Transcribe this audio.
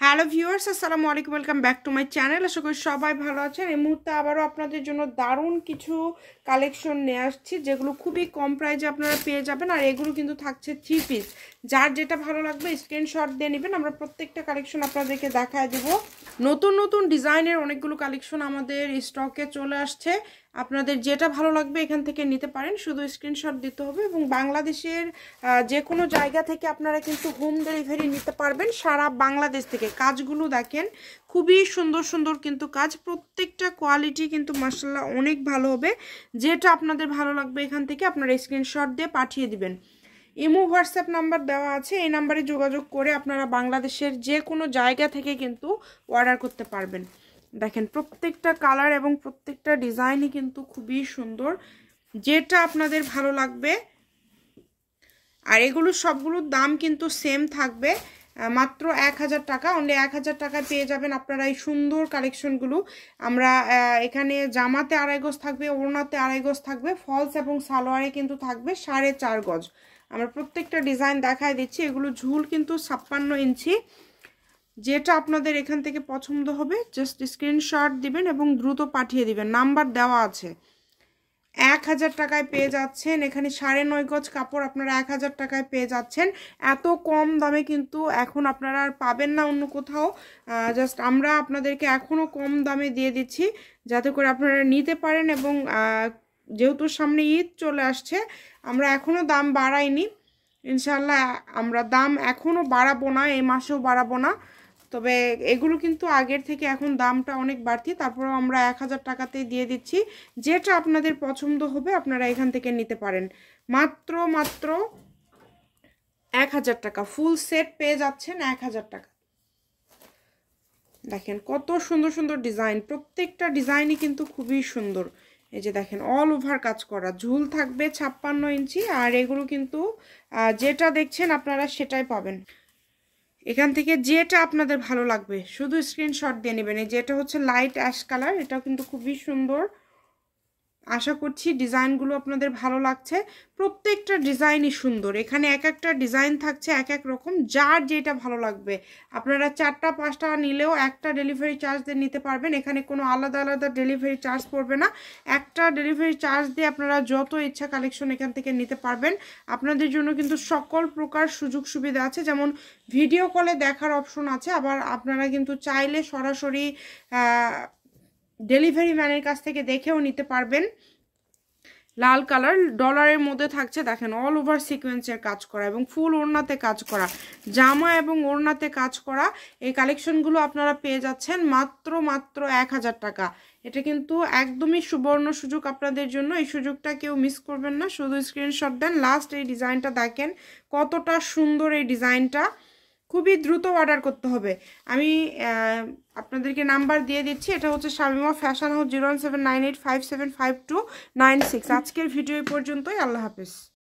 Hello viewers, আসসালামু আলাইকুম। Welcome back to my channel. আশা করি সবাই ভালো আছেন। এই মুহূর্তে আবারও আপনাদের জন্য দারুণ কিছু কালেকশন নিয়ে আসছি, যেগুলো খুবই কম প্রাইসে আপনারা পেয়ে যাবেন। আর এগুলো কিন্তু থাকছে 3 পিস। যার যেটা ভালো লাগবে স্ক্রিনশট দিয়ে নেবেন। আমরা প্রত্যেকটা কালেকশন আপনাদেরকে দেখায় দেবো। নতুন নতুন ডিজাইনের অনেকগুলো কালেকশন আমাদের স্টকে চলে আসছে। আপনাদের যেটা ভালো লাগবে এখান থেকে নিতে পারেন, শুধু স্ক্রিনশট দিতে হবে। এবং বাংলাদেশের যে কোনো জায়গা থেকে আপনারা কিন্তু হোম ডেলিভারি নিতে পারবেন, সারা বাংলাদেশ থেকে। কাজগুলো দেখেন, খুবই সুন্দর সুন্দর কিন্তু কাজ, প্রত্যেকটা কোয়ালিটি কিন্তু মাশাআল্লাহ অনেক ভালো হবে। যেটা আপনাদের ভালো লাগবে এখান থেকে আপনারা স্ক্রিনশট দিয়ে পাঠিয়ে দিবেন। ইমো হোয়াটসঅ্যাপ নাম্বার দেওয়া আছে, এই নাম্বারে যোগাযোগ করে আপনারা বাংলাদেশের যে কোনো জায়গা থেকে কিন্তু অর্ডার করতে পারবেন। দেখেন প্রত্যেকটা কালার এবং প্রত্যেকটা ডিজাইনই কিন্তু খুবই সুন্দর, যেটা আপনাদের ভালো লাগবে। আর এগুলো সবগুলোর দাম কিন্তু সেম থাকবে, মাত্র 1000 টাকা। অনলি 1000 টাকায় পেয়ে যাবেন আপনারা এই সুন্দর কালেকশনগুলো। আমরা এখানে জামাতে 2.5 গজ থাকবে, ওড়নাতে 2.5 গজ থাকবে, ফলস এবং সালোয়ারে কিন্তু থাকবে 4.5 গজ। আমরা প্রত্যেকটা ডিজাইন দেখায় দিচ্ছি। এগুলো ঝুল কিন্তু 56 ইঞ্চি। যেটা আপনাদের এখান থেকে পছন্দ হবে জাস্ট স্ক্রিনশট দিবেন এবং দ্রুত পাঠিয়ে দিবেন। নাম্বার দেওয়া আছে। 1000 টাকায় পেয়ে যাচ্ছেন। এখানে 9.5 গজ কাপড় আপনারা 1000 টাকায় পেয়ে যাচ্ছেন। এত কম দামে কিন্তু এখন আপনারা আর পাবেন না অন্য কোথাও। জাস্ট আমরা আপনাদেরকে এখনও কম দামে দিয়ে দিচ্ছি, যাতে করে আপনারা নিতে পারেন। এবং যেহেতু সামনে ঈদ চলে আসছে, আমরা এখনও দাম বাড়াইনি। ইনশাল্লাহ আমরা দাম এখনও বাড়াবো না, এই মাসেও বাড়াবো না। তবে এগুলো কিন্তু আগের থেকে এখন দামটা অনেক বাড়তি, তারপরেও আমরা 1000 টাকাতেই দিয়ে দিচ্ছি। যেটা আপনাদের পছন্দ হবে আপনারা এখান থেকে নিতে পারেন। মাত্র 1000 টাকা ফুল সেট পেয়ে যাচ্ছেন 1000 টাকা। দেখেন কত সুন্দর সুন্দর ডিজাইন, প্রত্যেকটা ডিজাইনই কিন্তু খুবই সুন্দর। এই যে দেখেন অল ওভার কাজ করা, ঝুল থাকবে 56 ইঞ্চি। আর এগুলো কিন্তু যেটা দেখছেন আপনারা সেটাই পাবেন। এখান থেকে যেটা আপনাদের ভালো লাগবে শুধু স্ক্রিনশট দিয়ে নেবেন। এই যেটা হচ্ছে লাইট অ্যাশ কালার, এটাও কিন্তু খুবই সুন্দর। আশা করছি ডিজাইনগুলো আপনাদের ভালো লাগছে। প্রত্যেকটা ডিজাইনই সুন্দর। এখানে এক একটা ডিজাইন থাকছে এক এক রকম, যার যেটা ভালো লাগবে আপনারা 4টা 5টা নিলেও একটা ডেলিভারি চার্জ দিয়ে নিতে পারবেন। এখানে কোনো আলাদা আলাদা ডেলিভারি চার্জ পড়বে না। একটা ডেলিভারি চার্জ দিয়ে আপনারা যত ইচ্ছা কালেকশন এখান থেকে নিতে পারবেন। আপনাদের জন্য কিন্তু সকল প্রকার সুযোগ সুবিধা আছে, যেমন ভিডিও কলে দেখার অপশন আছে। আবার আপনারা কিন্তু চাইলে সরাসরি ডেলিভারি ম্যানের কাছ থেকে দেখেও নিতে পারবেন। লাল কালার ডলারের মধ্যে থাকছে, দেখেন অল ওভার সিকোয়েন্সের কাজ করা এবং ফুল ওড়নাতে কাজ করা, জামা এবং ওড়নাতে কাজ করা। এই কালেকশনগুলো আপনারা পেয়ে যাচ্ছেন মাত্র 1000 টাকা। এটা কিন্তু একদমই সুবর্ণ সুযোগ আপনাদের জন্য। এই সুযোগটা কেউ মিস করবেন না, শুধু স্ক্রিনশট দেন। লাস্ট এই ডিজাইনটা দেখেন কতটা সুন্দর। এই ডিজাইনটা খুবই দ্রুত অর্ডার করতে হবে। আমি আপনাদেরকে নাম্বার দিয়ে দিচ্ছি। এটা হচ্ছে শামিমা ফ্যাশন হাউস, 01798575296। আজকের ভিডিও পর্যন্তই। আল্লাহ হাফেজ।